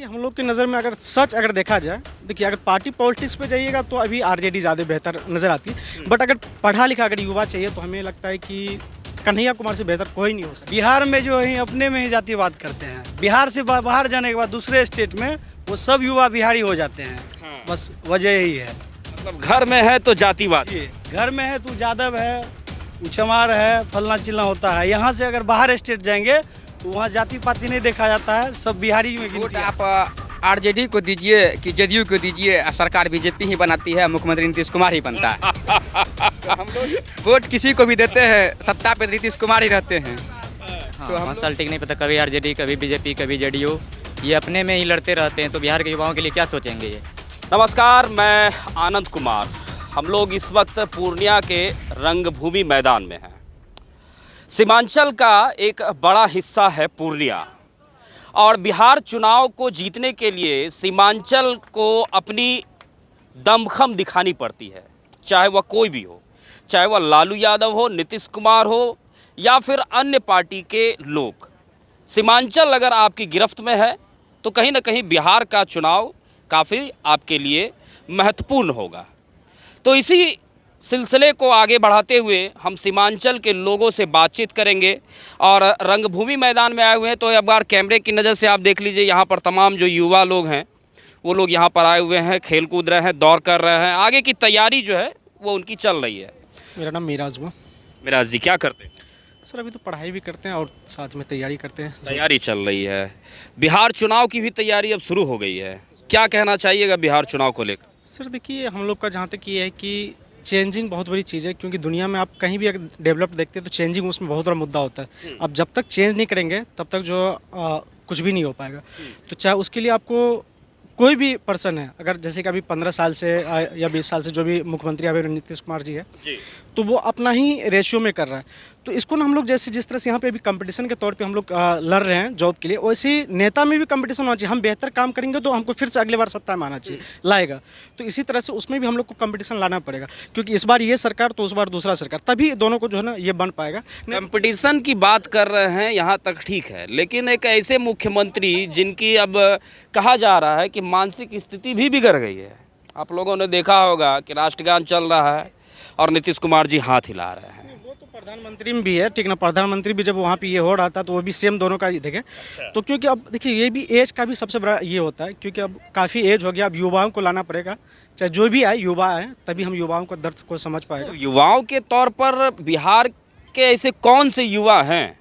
देखिए हम लोग की नज़र में अगर सच अगर देखा जाए, देखिए अगर पार्टी पॉलिटिक्स पे जाइएगा तो अभी आरजेडी ज़्यादा बेहतर नज़र आती है। बट अगर पढ़ा लिखा अगर युवा चाहिए तो हमें लगता है कि कन्हैया कुमार से बेहतर कोई नहीं हो सकता। बिहार में जो है अपने में ही जातिवाद करते हैं। बिहार से बाहर जाने के बाद दूसरे स्टेट में वो सब युवा बिहारी हो जाते हैं। हाँ। बस वजह यही है। मतलब घर में है तो जातिवाद। घर में है तो यादव है, चमार है, फलना चिलना होता है। यहाँ से अगर बाहर स्टेट जाएंगे तो वहाँ जाति पाति नहीं देखा जाता है, सब बिहारी में वोट गिनती है। आप आरजेडी को दीजिए कि जेडीयू को दीजिए, सरकार बीजेपी ही बनाती है, मुख्यमंत्री नीतीश कुमार ही बनता है। तो हम लोग वोट किसी को भी देते हैं, सत्ता पे नीतीश कुमार ही रहते हैं। तो हम साल टिक नहीं पता, कभी आरजेडी कभी बीजेपी कभी जेडीयू, ये अपने में ही लड़ते रहते हैं। तो बिहार के युवाओं के लिए क्या सोचेंगे ये। नमस्कार, मैं आनंद कुमार। हम लोग इस वक्त पूर्णिया के रंगभूमि मैदान में हैं। सीमांचल का एक बड़ा हिस्सा है पूर्णिया, और बिहार चुनाव को जीतने के लिए सीमांचल को अपनी दमखम दिखानी पड़ती है, चाहे वह कोई भी हो, चाहे वह लालू यादव हो, नीतीश कुमार हो या फिर अन्य पार्टी के लोग। सीमांचल अगर आपकी गिरफ्त में है तो कहीं ना कहीं बिहार का चुनाव काफ़ी आपके लिए महत्वपूर्ण होगा। तो इसी सिलसिले को आगे बढ़ाते हुए हम सीमांचल के लोगों से बातचीत करेंगे, और रंगभूमि मैदान में आए हुए हैं। तो एक बार कैमरे की नज़र से आप देख लीजिए, यहाँ पर तमाम जो युवा लोग हैं वो लोग यहाँ पर आए हुए हैं, खेल कूद रहे हैं, दौड़ कर रहे हैं। आगे की तैयारी जो है वो उनकी चल रही है। मेरा नाम मिराज हुआ। मिराज जी, क्या करते हैं? सर अभी तो पढ़ाई भी करते हैं और साथ में तैयारी करते हैं। तैयारी चल रही है। बिहार चुनाव की भी तैयारी अब शुरू हो गई है। क्या कहना चाहिएगा बिहार चुनाव को लेकर? सर देखिए हम लोग का जहाँ तक ये है कि चेंजिंग बहुत बड़ी चीज़ है, क्योंकि दुनिया में आप कहीं भी अगर डेवलप देखते हैं तो चेंजिंग उसमें बहुत बड़ा मुद्दा होता है। अब जब तक चेंज नहीं करेंगे तब तक जो कुछ भी नहीं हो पाएगा। तो चाहे उसके लिए आपको कोई भी पर्सन है, अगर जैसे कि अभी 15 साल से या 20 साल से जो भी मुख्यमंत्री अभी नीतीश कुमार जी है, तो वो अपना ही रेशियो में कर रहा है। तो इसको ना हम लोग जैसे जिस तरह से यहाँ पे अभी कंपटीशन के तौर पे हम लोग लड़ रहे हैं जॉब के लिए, वैसे ही नेता में भी कंपटीशन होना चाहिए। हम बेहतर काम करेंगे तो हमको फिर से अगले बार सत्ता में आना चाहिए, लाएगा। तो इसी तरह से उसमें भी हम लोग को कंपटीशन लाना पड़ेगा, क्योंकि इस बार ये सरकार तो उस बार दूसरा सरकार, तभी दोनों को जो है ना ये बन पाएगा। कंपटीशन की बात कर रहे हैं, यहाँ तक ठीक है, लेकिन एक ऐसे मुख्यमंत्री जिनकी अब कहा जा रहा है कि मानसिक स्थिति भी बिगड़ गई है। आप लोगों ने देखा होगा कि राष्ट्रगान चल रहा है और नीतीश कुमार जी हाथ हिला रहे हैं। वो तो प्रधानमंत्री में भी है, ठीक ना। प्रधानमंत्री भी जब वहाँ पे ये हो रहा था तो वो भी सेम दोनों का ही देखे। तो क्योंकि अब देखिए ये भी एज का भी सबसे बड़ा ये होता है, क्योंकि अब काफ़ी एज हो गया, अब युवाओं को लाना पड़ेगा। चाहे जो भी आए युवा आए, तभी हम युवाओं को दर्द को समझ पाएगा। तो युवाओं के तौर पर बिहार के ऐसे कौन से युवा हैं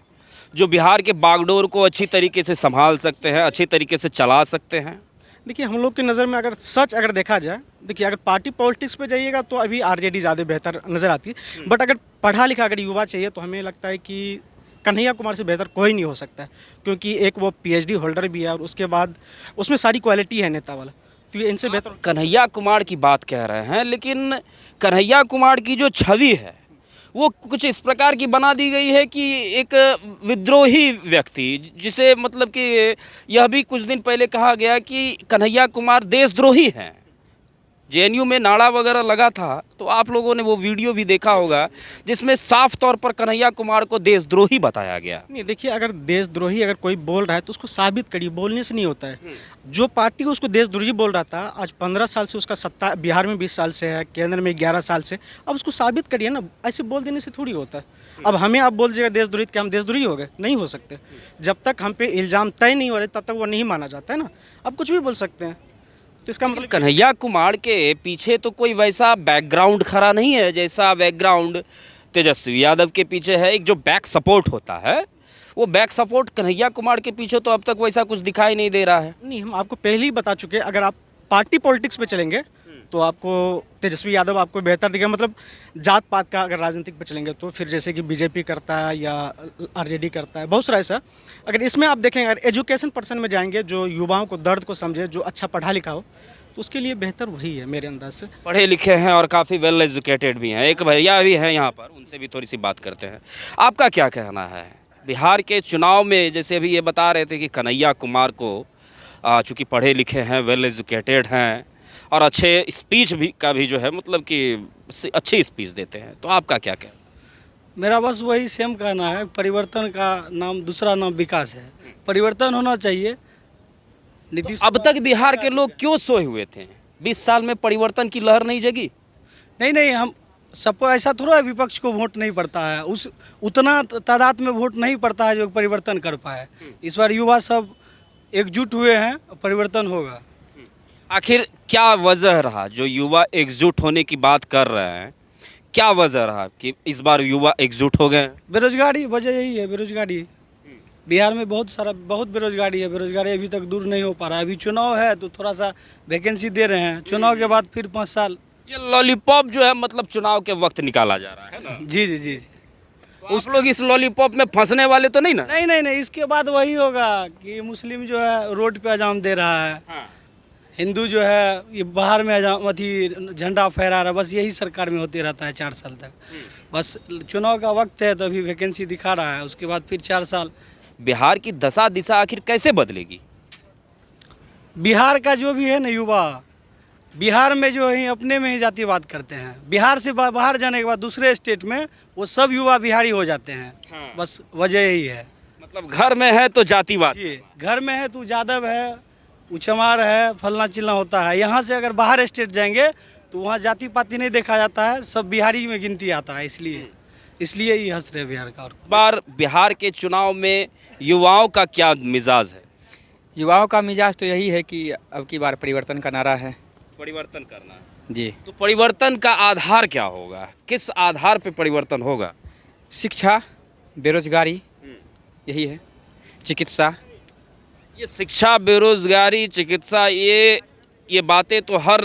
जो बिहार के बागडोर को अच्छी तरीके से संभाल सकते हैं, अच्छी तरीके से चला सकते हैं? देखिए हम लोग की नज़र में अगर सच अगर देखा जाए, देखिए अगर पार्टी पॉलिटिक्स पे जाइएगा तो अभी आरजेडी ज़्यादा बेहतर नज़र आती है। बट अगर पढ़ा लिखा अगर युवा चाहिए तो हमें लगता है कि कन्हैया कुमार से बेहतर कोई नहीं हो सकता है, क्योंकि एक वो पीएचडी होल्डर भी है और उसके बाद उसमें सारी क्वालिटी है नेता वाला। तो ये इनसे बेहतर कन्हैया कुमार की बात कह रहे हैं, लेकिन कन्हैया कुमार की जो छवि है वो कुछ इस प्रकार की बना दी गई है कि एक विद्रोही व्यक्ति, जिसे मतलब कि यह भी कुछ दिन पहले कहा गया कि कन्हैया कुमार देशद्रोही हैं। जेएनयू में नारा वगैरह लगा था, तो आप लोगों ने वो वीडियो भी देखा होगा जिसमें साफ तौर पर कन्हैया कुमार को देशद्रोही बताया गया। नहीं। देखिए अगर देशद्रोही अगर कोई बोल रहा है तो उसको साबित करिए, बोलने से नहीं होता है। जो पार्टी उसको देशद्रोही बोल रहा था, आज 15 साल से उसका सत्ता बिहार में 20 साल से है, केंद्र में 11 साल से, अब उसको साबित करिए ना। ऐसे बोल देने से थोड़ी होता है। अब हमें आप बोल दीजिएगा देशद्रोही, क्या हम देशद्रोही हो गए? नहीं हो सकते। जब तक हम पे इल्ज़ाम तय नहीं हो रहे तब तक वो नहीं माना जाता है ना। अब कुछ भी बोल सकते हैं, तो इसका मतलब कन्हैया कुमार के पीछे तो कोई वैसा बैकग्राउंड खड़ा नहीं है जैसा बैकग्राउंड तेजस्वी यादव के पीछे है। एक जो बैक सपोर्ट होता है, वो बैक सपोर्ट कन्हैया कुमार के पीछे तो अब तक वैसा कुछ दिखाई नहीं दे रहा है। नहीं, हम आपको पहले ही बता चुके हैं, अगर आप पार्टी पॉलिटिक्स पे चलेंगे तो आपको तेजस्वी यादव आपको बेहतर दिखेगा। मतलब जात पात का अगर राजनीतिक पे चलेंगे तो फिर जैसे कि बीजेपी करता है या आरजेडी करता है, बहुत सारा ऐसा। अगर इसमें आप देखेंगे, अगर एजुकेशन पर्सन में जाएंगे, जो युवाओं को दर्द को समझे, जो अच्छा पढ़ा लिखा हो, तो उसके लिए बेहतर वही है मेरे अंदाज से। पढ़े लिखे हैं और काफ़ी वेल एजुकेटेड भी हैं। एक भैया भी हैं यहाँ पर, उनसे भी थोड़ी सी बात करते हैं। आपका क्या कहना है बिहार के चुनाव में? जैसे अभी ये बता रहे थे कि कन्हैया कुमार को चूँकि पढ़े लिखे हैं, वेल एजुकेटेड हैं और अच्छे स्पीच भी का भी जो है मतलब कि अच्छी स्पीच देते हैं, तो आपका क्या कहना? मेरा बस वही सेम कहना है, परिवर्तन का नाम दूसरा नाम विकास है। परिवर्तन होना चाहिए, नीतीश अब तक बिहार के लोग क्यों सोए हुए थे? 20 साल में परिवर्तन की लहर नहीं जगी? नहीं, हम सबको ऐसा थोड़ा है विपक्ष को वोट नहीं पड़ता है, उस उतना तादाद में वोट नहीं पड़ता है जो परिवर्तन कर पाए। इस बार युवा सब एकजुट हुए हैं, परिवर्तन होगा। आखिर क्या वजह रहा जो युवा एकजुट होने की बात कर रहे हैं? क्या वजह रहा कि इस बार युवा एकजुट हो गए? बेरोजगारी वजह यही है, बेरोजगारी। बिहार में बहुत बेरोजगारी है, बेरोजगारी अभी तक दूर नहीं हो पा रहा है। अभी चुनाव है तो थोड़ा सा वैकेंसी दे रहे हैं, चुनाव के बाद फिर 5 साल। ये लॉलीपॉप जो है मतलब चुनाव के वक्त निकाला जा रहा है ना? जी। तो उस लोग इस लॉलीपॉप में फंसने वाले तो नहीं ना? नहीं, इसके बाद वही होगा कि मुस्लिम जो है रोड पे अजाम दे रहा है, हाँ। हिंदू जो है ये बाहर में अजाम झंडा फहरा रहा है। बस यही सरकार में होते रहता है 4 साल तक। बस चुनाव का वक्त है तो अभी वैकेंसी दिखा रहा है, उसके बाद फिर 4 साल। बिहार की दशा दिशा आखिर कैसे बदलेगी? बिहार का जो भी है ना युवा, बिहार में जो है अपने में ही जातिवाद करते हैं। बिहार से बाहर जाने के बाद दूसरे स्टेट में वो सब युवा बिहारी हो जाते हैं। हाँ। बस वजह यही है। मतलब घर में है तो जातिवाद, जी, घर में है तो यादव है, उचमार है, फलना चिलना होता है। यहाँ से अगर बाहर स्टेट जाएंगे तो वहाँ जाति पाति नहीं देखा जाता है, सब बिहारी में गिनती आता है। इसलिए ही हंस रहे बिहार का। इस बार बिहार के चुनाव में युवाओं का क्या मिजाज है? युवाओं का मिजाज तो यही है कि अब की बार परिवर्तन का नारा है। परिवर्तन करना है। जी। तो परिवर्तन का आधार क्या होगा? किस आधार पे परिवर्तन होगा? शिक्षा, बेरोजगारी, यही है, चिकित्सा। ये शिक्षा, बेरोजगारी, चिकित्सा, ये बातें तो हर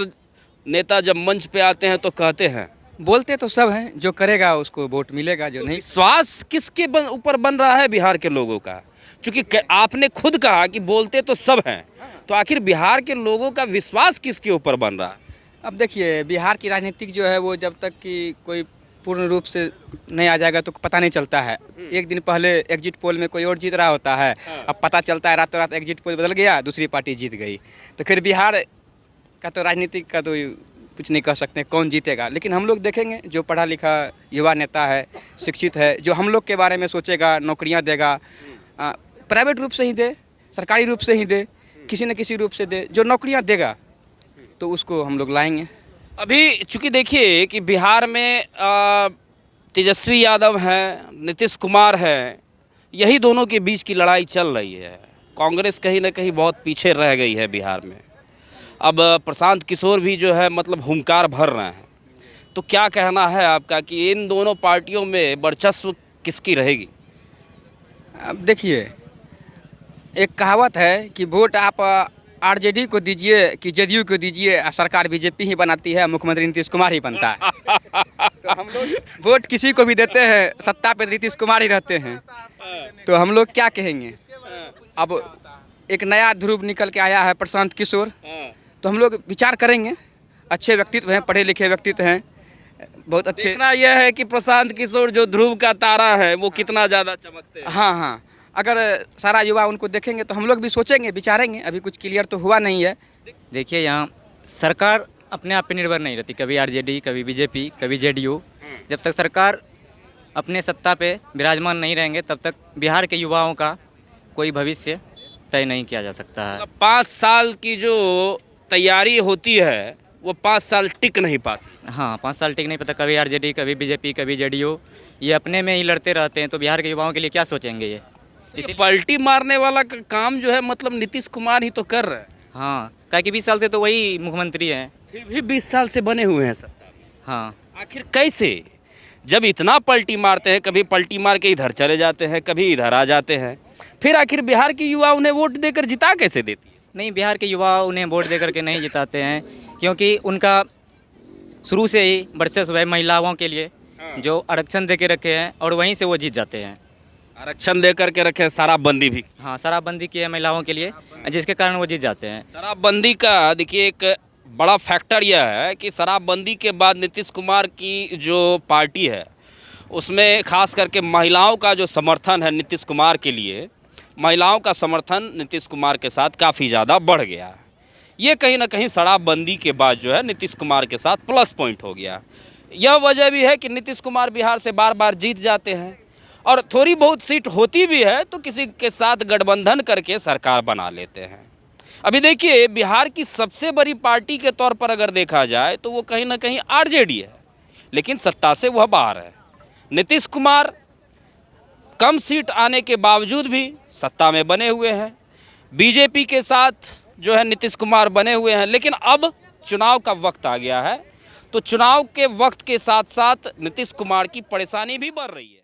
नेता जब मंच पे आते हैं तो कहते हैं। बोलते तो सब हैं, जो करेगा उसको वोट मिलेगा, जो नहीं। विश्वास किसके ऊपर बन रहा है बिहार के लोगों का? क्योंकि आपने खुद कहा कि बोलते तो सब हैं, तो आखिर बिहार के लोगों का विश्वास किसके ऊपर बन रहा है? अब देखिए, बिहार की राजनीतिक जो है वो जब तक कि कोई पूर्ण रूप से नहीं आ जाएगा तो पता नहीं चलता है। एक दिन पहले एग्जिट पोल में कोई और जीत रहा होता है, अब पता चलता है रातों रात एग्जिट पोल बदल गया, दूसरी पार्टी जीत गई। तो फिर बिहार का तो राजनीतिक का तो कुछ नहीं कह सकते कौन जीतेगा। लेकिन हम लोग देखेंगे जो पढ़ा लिखा युवा नेता है, शिक्षित है, जो हम लोग के बारे में सोचेगा, नौकरियां देगा, प्राइवेट रूप से ही दे, सरकारी रूप से ही दे, किसी न किसी रूप से दे, जो नौकरियां देगा तो उसको हम लोग लाएंगे। अभी चूंकि देखिए कि बिहार में तेजस्वी यादव हैं, नीतीश कुमार हैं, यही दोनों के बीच की लड़ाई चल रही है। कांग्रेस कहीं ना कहीं बहुत पीछे रह गई है बिहार में। अब प्रशांत किशोर भी जो है मतलब हुंकार भर रहे हैं। तो क्या कहना है आपका कि इन दोनों पार्टियों में वर्चस्व किसकी रहेगी? अब देखिए, एक कहावत है कि वोट आप आरजेडी को दीजिए कि जदयू को दीजिए, सरकार बीजेपी ही बनाती है, मुख्यमंत्री नीतीश कुमार ही बनता है। तो हम लोग वोट किसी को भी देते हैं, सत्ता पे नीतीश कुमार ही रहते हैं। तो हम लोग क्या कहेंगे? अब एक नया ध्रुव निकल के आया है, प्रशांत किशोर, तो हम लोग विचार करेंगे। अच्छे व्यक्तित्व हैं, पढ़े लिखे व्यक्तित्व हैं, बहुत अच्छे। देखना यह है कि प्रशांत किशोर जो ध्रुव का तारा है वो कितना ज़्यादा चमकते हैं। हाँ, अगर सारा युवा उनको देखेंगे तो हम लोग भी सोचेंगे, विचारेंगे। अभी कुछ क्लियर तो हुआ नहीं है। देखिए, यहाँ सरकार अपने आप पे निर्भर नहीं रहती, कभी आरजेडी, कभी बीजेपी, कभी जेडीयू। जब तक सरकार अपने सत्ता पे विराजमान नहीं रहेंगे तब तक बिहार के युवाओं का कोई भविष्य तय नहीं किया जा सकता है। 5 साल की जो तैयारी होती है वो 5 साल टिक नहीं पाती। हाँ, 5 साल टिक नहीं पता, कभी आरजेडी, कभी बीजेपी, कभी जेडीयू, ये अपने में ही लड़ते रहते हैं। तो बिहार के युवाओं के लिए क्या सोचेंगे ये? इसी पलटी मारने वाला काम जो है मतलब नीतीश कुमार ही तो कर रहे हैं। हाँ, क्या कि 20 साल से तो वही मुख्यमंत्री हैं। फिर भी 20 साल से बने हुए हैं सत्ता में। हाँ, आखिर कैसे? जब इतना पलटी मारते हैं, कभी पलटी मार के इधर चले जाते हैं, कभी इधर आ जाते हैं, फिर आखिर बिहार की युवा उन्हें वोट देकर जिता कैसे देती है? नहीं, बिहार के युवा उन्हें वोट देकर के नहीं जिताते हैं, क्योंकि उनका शुरू से ही वर्चस्व है महिलाओं के लिए, जो आरक्षण दे के रखे हैं और वहीं से वो जीत जाते हैं। आरक्षण दे करके रखे, शराबबंदी भी। हाँ, शराबबंदी की है महिलाओं के लिए, जिसके कारण वो जीत जाते हैं। शराबबंदी का देखिए एक बड़ा फैक्टर यह है कि शराबबंदी के बाद नीतीश कुमार की जो पार्टी है उसमें खास करके महिलाओं का जो समर्थन है नीतीश कुमार के लिए, महिलाओं का समर्थन नीतीश कुमार के साथ काफ़ी ज़्यादा बढ़ गया। ये कहीं ना कहीं शराबबंदी के बाद जो है नीतीश कुमार के साथ प्लस पॉइंट हो गया। यह वजह भी है कि नीतीश कुमार बिहार से बार बार जीत जाते हैं और थोड़ी बहुत सीट होती भी है तो किसी के साथ गठबंधन करके सरकार बना लेते हैं। अभी देखिए, बिहार की सबसे बड़ी पार्टी के तौर पर अगर देखा जाए तो वो कहीं ना कहीं आरजेडी है, लेकिन सत्ता से वह बाहर है। नीतीश कुमार कम सीट आने के बावजूद भी सत्ता में बने हुए हैं, बीजेपी के साथ जो है नीतीश कुमार बने हुए हैं। लेकिन अब चुनाव का वक्त आ गया है, तो चुनाव के वक्त के साथ साथ नीतीश कुमार की परेशानी भी बढ़ रही है।